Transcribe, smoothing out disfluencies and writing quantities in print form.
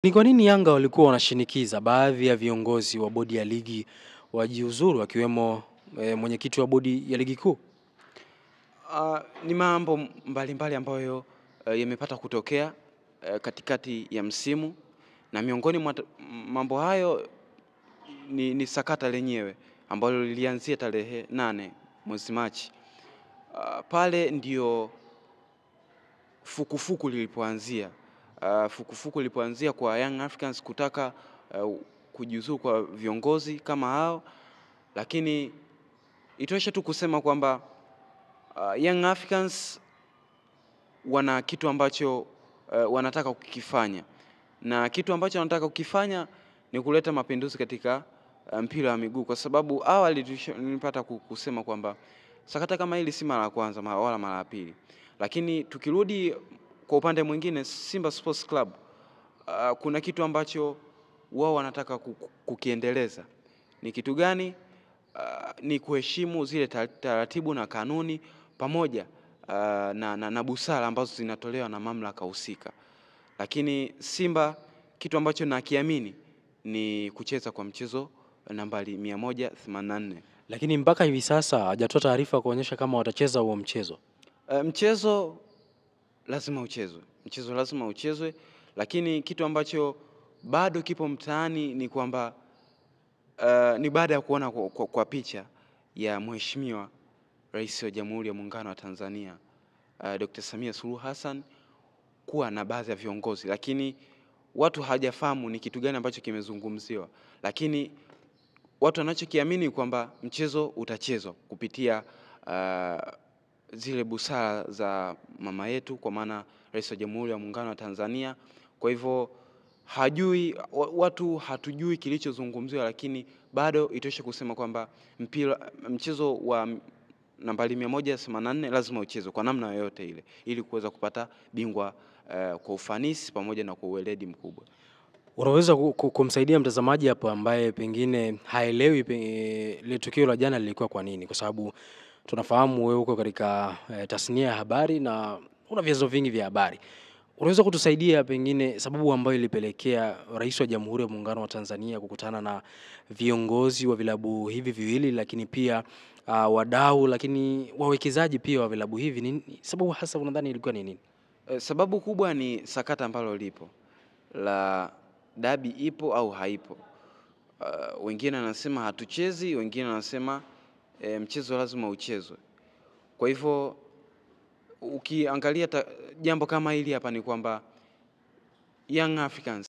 Ni kwa nini Yanga walikuwa wanashinikiza baadhi ya viongozi wa bodi ya ligi wajiuzuru akiwemo mwenyekiti wa bodi ya ligi kuu? Ni mambo mbalimbali ambayo yamepata kutokea katikati ya msimu, na miongoni mwa mambo hayo ni sakata lenyewe ambalo lilianzia tarehe 8 mwezi Machi. Pale ndio fukufuku lilipoanzia. Fukufuku lilipoanzia kwa Young Africans kutaka kujiuzuru kwa viongozi kama hao, lakini itoshe tu kusema kwamba Young Africans wana kitu ambacho wanataka kukifanya, na kitu ambacho wanataka kukifanya ni kuleta mapinduzi katika mpira wa miguu, kwa sababu awali nilipata kusema kwamba sakata kama hili si mara ya kwanza wala mara ya pili. Lakini tukirudi kwa upande mwingine, Simba Sports Club kuna kitu ambacho wao wanataka kukiendeleza. Ni kitu gani? Ni kuheshimu zile taratibu na kanuni pamoja na busara ambazo zinatolewa na mamlaka husika. Lakini Simba kitu ambacho nakiamini ni kucheza kwa mchezo nambari 184. Lakini mpaka hivi sasa hajatoa taarifa kuonyesha kama watacheza huo mchezo. Mchezo lazima uchezwe. Mchezo lazima uchezwe, lakini kitu ambacho bado kipo mtaani ni kwamba ni baada ya kuona kwa picha ya Mheshimiwa Rais wa Jamhuri ya Muungano wa Tanzania Dr. Samia Suluhu Hassan kuwa na baadhi ya viongozi, lakini watu hawajafahamu ni kitu gani ambacho kimezungumziwa. Lakini watu wanachokiamini kwamba mchezo utachezwa kupitia zile busara za mama yetu, kwa maana Rais wa Jamhuri ya Muungano wa Tanzania. Kwa hivyo watu hatujui kilichozungumziwa, lakini bado itoshe kusema kwamba mchezo wa nambari 184 lazima uchezwe kwa namna yoyote ile, ili kuweza kupata bingwa kwa ufanisi pamoja na kwa uweledi mkubwa. Unaweza kumsaidia mtazamaji hapo ambaye pengine haelewi ile tukio la jana lilikuwa kwa nini? Kwa sababu tunafahamu wewe uko katika tasnia ya habari na una vyanzo vingi vya habari. Unaweza kutusaidia pengine sababu ambayo ilipelekea Rais wa Jamhuri ya Muungano wa Tanzania kukutana na viongozi wa vilabu hivi viwili, lakini pia wadau, lakini wawekezaji pia wa vilabu hivi, ni sababu hasa unadhani ilikuwa ni nini? Sababu kubwa ni sakata ambalo lipo la dabi, ipo au haipo. Wengine wanasema hatuchezi, wengine wanasema mchezo lazima uchezwe. Kwa hivyo ukiangalia jambo kama hili hapa ni kwamba Young Africans